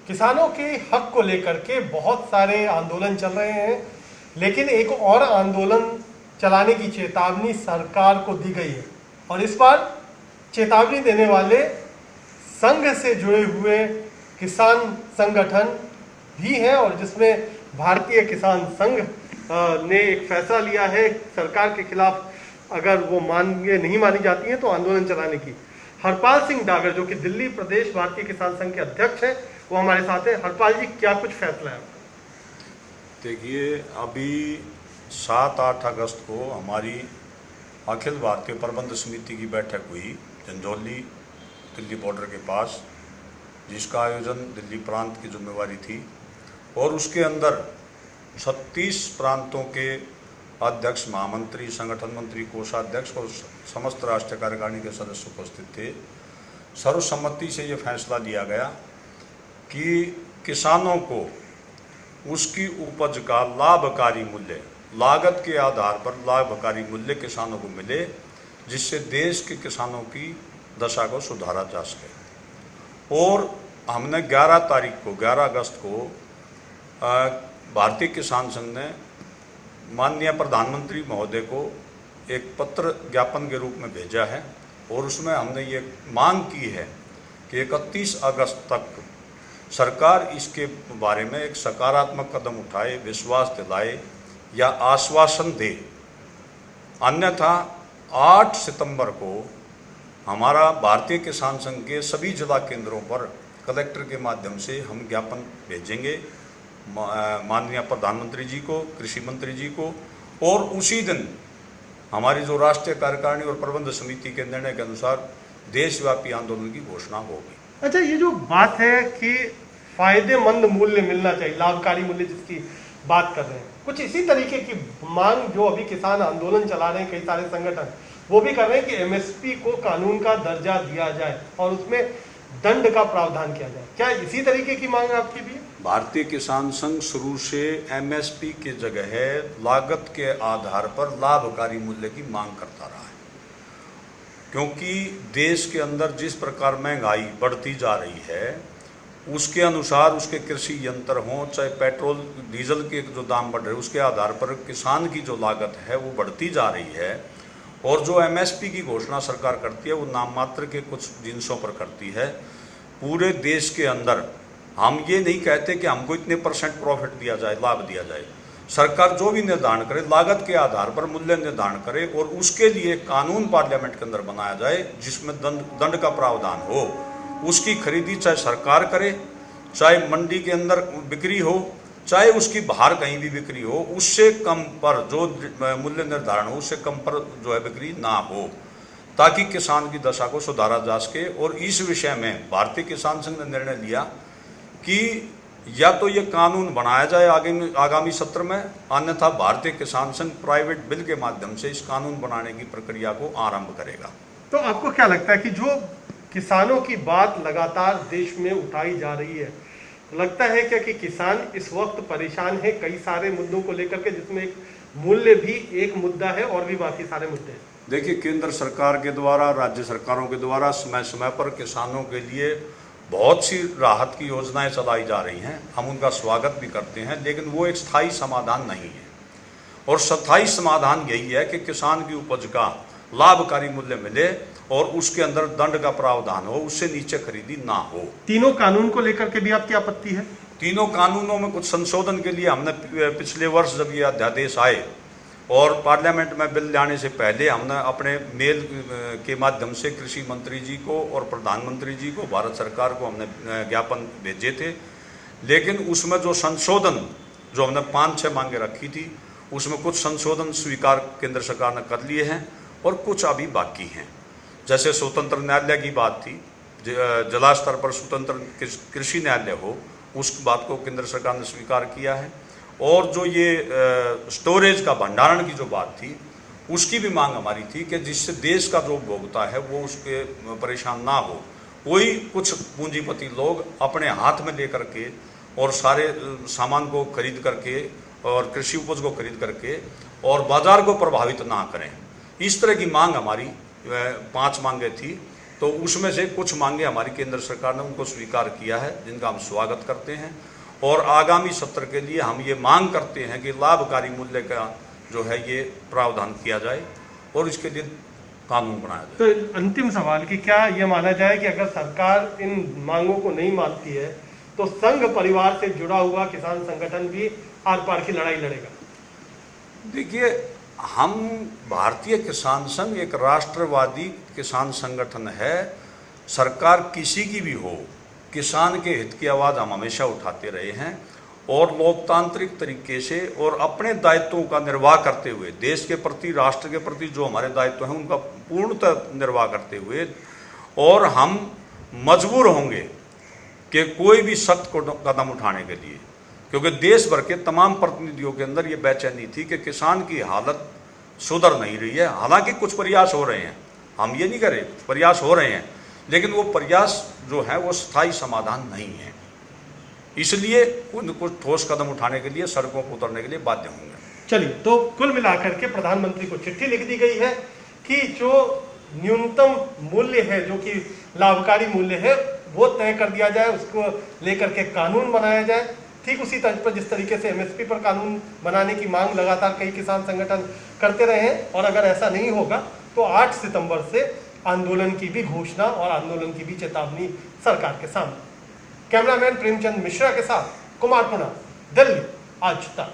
किसानों के हक को लेकर के बहुत सारे आंदोलन चल रहे हैं, लेकिन एक और आंदोलन चलाने की चेतावनी सरकार को दी गई है। और इस बार चेतावनी देने वाले संघ से जुड़े हुए किसान संगठन भी हैं, और जिसमें भारतीय किसान संघ ने एक फैसला लिया है सरकार के खिलाफ अगर वो मांगे नहीं मानी जाती हैं तो आंदोलन चलाने की। हरपाल सिंह डागर जो कि दिल्ली प्रदेश भारतीय किसान संघ के अध्यक्ष हैं, वो हमारे साथ हैं। हरपाल जी, क्या कुछ फैसला है? देखिए, अभी 7-8 अगस्त को हमारी अखिल भारतीय प्रबंध समिति की बैठक हुई झंझौली दिल्ली बॉर्डर के पास, जिसका आयोजन दिल्ली प्रांत की जिम्मेवारी थी। और उसके अंदर 36 प्रांतों के अध्यक्ष, महामंत्री, संगठन मंत्री, कोषाध्यक्ष और समस्त राष्ट्रीय कार्यकारिणी के सदस्य उपस्थित थे। सर्वसम्मति से ये फैसला लिया गया कि किसानों को उसकी उपज का लाभकारी मूल्य, लागत के आधार पर लाभकारी मूल्य किसानों को मिले, जिससे देश के किसानों की दशा को सुधारा जा सके। और हमने 11 अगस्त को भारतीय किसान संघ ने माननीय प्रधानमंत्री महोदय को एक पत्र ज्ञापन के रूप में भेजा है, और उसमें हमने ये मांग की है कि 31 अगस्त तक सरकार इसके बारे में एक सकारात्मक कदम उठाए, विश्वास दिलाए या आश्वासन दे। अन्यथा 8 सितंबर को हमारा भारतीय किसान संघ के सभी जिला केंद्रों पर कलेक्टर के माध्यम से हम ज्ञापन भेजेंगे माननीय प्रधानमंत्री जी को, कृषि मंत्री जी को, और उसी दिन हमारी जो राष्ट्रीय कार्यकारिणी और प्रबंध समिति के निर्णय के अनुसार देशव्यापी आंदोलन की घोषणा होगी। अच्छा, ये जो बात है कि फायदेमंद मूल्य मिलना चाहिए, लाभकारी मूल्य जिसकी बात कर रहे हैं, कुछ इसी तरीके की मांग जो अभी किसान आंदोलन चला रहे हैं कई सारे संगठन, वो भी कर रहे हैं कि एमएसपी को कानून का दर्जा दिया जाए और उसमें दंड का प्रावधान किया जाए। क्या इसी तरीके की मांग आपकी भी है? भारतीय किसान संघ शुरू से एमएसपी के जगह लागत के आधार पर लाभकारी मूल्य की मांग करता रहा है, क्योंकि देश के अंदर जिस प्रकार महंगाई बढ़ती जा रही है उसके अनुसार उसके कृषि यंत्र हों, चाहे पेट्रोल डीजल के जो दाम बढ़ रहे हैं उसके आधार पर किसान की जो लागत है वो बढ़ती जा रही है। और जो एमएसपी की घोषणा सरकार करती है वो नाम मात्र के कुछ जिनसों पर करती है। पूरे देश के अंदर हम ये नहीं कहते कि हमको इतने % प्रॉफिट दिया जाए, लाभ दिया जाए। सरकार जो भी निर्धारण करे लागत के आधार पर मूल्य निर्धारण करे, और उसके लिए कानून पार्लियामेंट के अंदर बनाया जाए जिसमें दंड का प्रावधान हो। उसकी खरीदी चाहे सरकार करे, चाहे मंडी के अंदर बिक्री हो, चाहे उसकी बाहर कहीं भी बिक्री हो, उससे कम पर जो मूल्य निर्धारण हो उससे कम पर जो है बिक्री ना हो, ताकि किसान की दशा को सुधारा जा सके। और इस विषय में भारतीय किसान संघ ने निर्णय लिया कि या तो ये कानून बनाया जाए आगामी सत्र में, अन्यथा भारतीय किसान संघ प्राइवेट बिल के माध्यम से इस कानून बनाने की प्रक्रिया को आरंभ करेगा। तो आपको क्या लगता है कि जो किसानों की बात लगातार देश में उठाई जा रही है, लगता है क्या कि किसान इस वक्त परेशान है कई सारे मुद्दों को लेकर के, जिसमें एक मूल्य भी एक मुद्दा है और भी बाकी सारे मुद्दे हैं? देखिए, केंद्र सरकार के द्वारा, राज्य सरकारों के द्वारा समय समय पर किसानों के लिए बहुत सी राहत की योजनाएं चलाई जा रही हैं, हम उनका स्वागत भी करते हैं, लेकिन वो एक स्थायी समाधान नहीं है। और स्थायी समाधान यही है कि किसान की उपज का लाभकारी मूल्य मिले और उसके अंदर दंड का प्रावधान हो, उससे नीचे खरीदी ना हो। तीनों कानून को लेकर के भी आपकी आपत्ति है? तीनों कानूनों में कुछ संशोधन के लिए हमने पिछले वर्ष जब ये अध्यादेश आए और पार्लियामेंट में बिल लाने से पहले हमने अपने मेल के माध्यम से कृषि मंत्री जी को और प्रधानमंत्री जी को, भारत सरकार को हमने ज्ञापन भेजे थे। लेकिन उसमें जो संशोधन जो हमने 5-6 मांगे रखी थी, उसमें कुछ संशोधन स्वीकार केंद्र सरकार ने कर लिए हैं और कुछ अभी बाकी हैं। जैसे स्वतंत्र न्यायालय की बात थी, जिला स्तर पर स्वतंत्र कृषि न्यायालय हो, उस बात को केंद्र सरकार ने स्वीकार किया है। और जो ये स्टोरेज का भंडारण की जो बात थी, उसकी भी मांग हमारी थी कि जिससे देश का जो उपभोक्ता है वो उसके परेशान ना हो। कोई कुछ पूंजीपति लोग अपने हाथ में लेकर के और सारे सामान को खरीद करके और कृषि उपज को खरीद करके और बाजार को प्रभावित ना करें। इस तरह की मांग हमारी 5 मांगे थी, तो उसमें से कुछ मांगे हमारी केंद्र सरकार ने उनको स्वीकार किया है, जिनका हम स्वागत करते हैं। और आगामी सत्र के लिए हम ये मांग करते हैं कि लाभकारी मूल्य का जो है ये प्रावधान किया जाए और इसके लिए कानून बनाया जाए। तो अंतिम सवाल कि क्या ये माना जाए कि अगर सरकार इन मांगों को नहीं मानती है तो संघ परिवार से जुड़ा हुआ किसान संगठन भी आर पार की लड़ाई लड़ेगा? देखिए, हम भारतीय किसान संघ एक राष्ट्रवादी किसान संगठन है। सरकार किसी की भी हो, किसान के हित की आवाज़ हम हमेशा उठाते रहे हैं और लोकतांत्रिक तरीके से और अपने दायित्वों का निर्वाह करते हुए, देश के प्रति, राष्ट्र के प्रति जो हमारे दायित्व हैं उनका पूर्णतः निर्वाह करते हुए, और हम मजबूर होंगे कि कोई भी सख्त कदम उठाने के लिए, क्योंकि देश भर के तमाम प्रतिनिधियों के अंदर ये बेचैनी थी कि किसान की हालत सुधर नहीं रही है। हालांकि कुछ प्रयास हो रहे हैं, हम ये नहीं कर रहे, प्रयास हो रहे हैं, लेकिन वो प्रयास जो है वो स्थायी समाधान नहीं है। इसलिए कुछ ठोस कदम उठाने के लिए, सड़कों पर उतरने के लिए बाध्य होंगे। चलिए, तो कुल मिलाकर के प्रधानमंत्री को चिट्ठी लिख दी गई है कि जो न्यूनतम मूल्य है, जो कि लाभकारी मूल्य है, वो तय कर दिया जाए, उसको लेकर के कानून बनाया जाए। ठीक उसी तर्ज पर जिस तरीके से एमएसपी पर कानून बनाने की मांग लगातार कई किसान संगठन करते रहे हैं, और अगर ऐसा नहीं होगा तो 8 सितंबर से आंदोलन की भी घोषणा और आंदोलन की भी चेतावनी सरकार के सामने। कैमरामैन प्रेमचंद मिश्रा के साथ कुमार पुना, दिल्ली आज तक।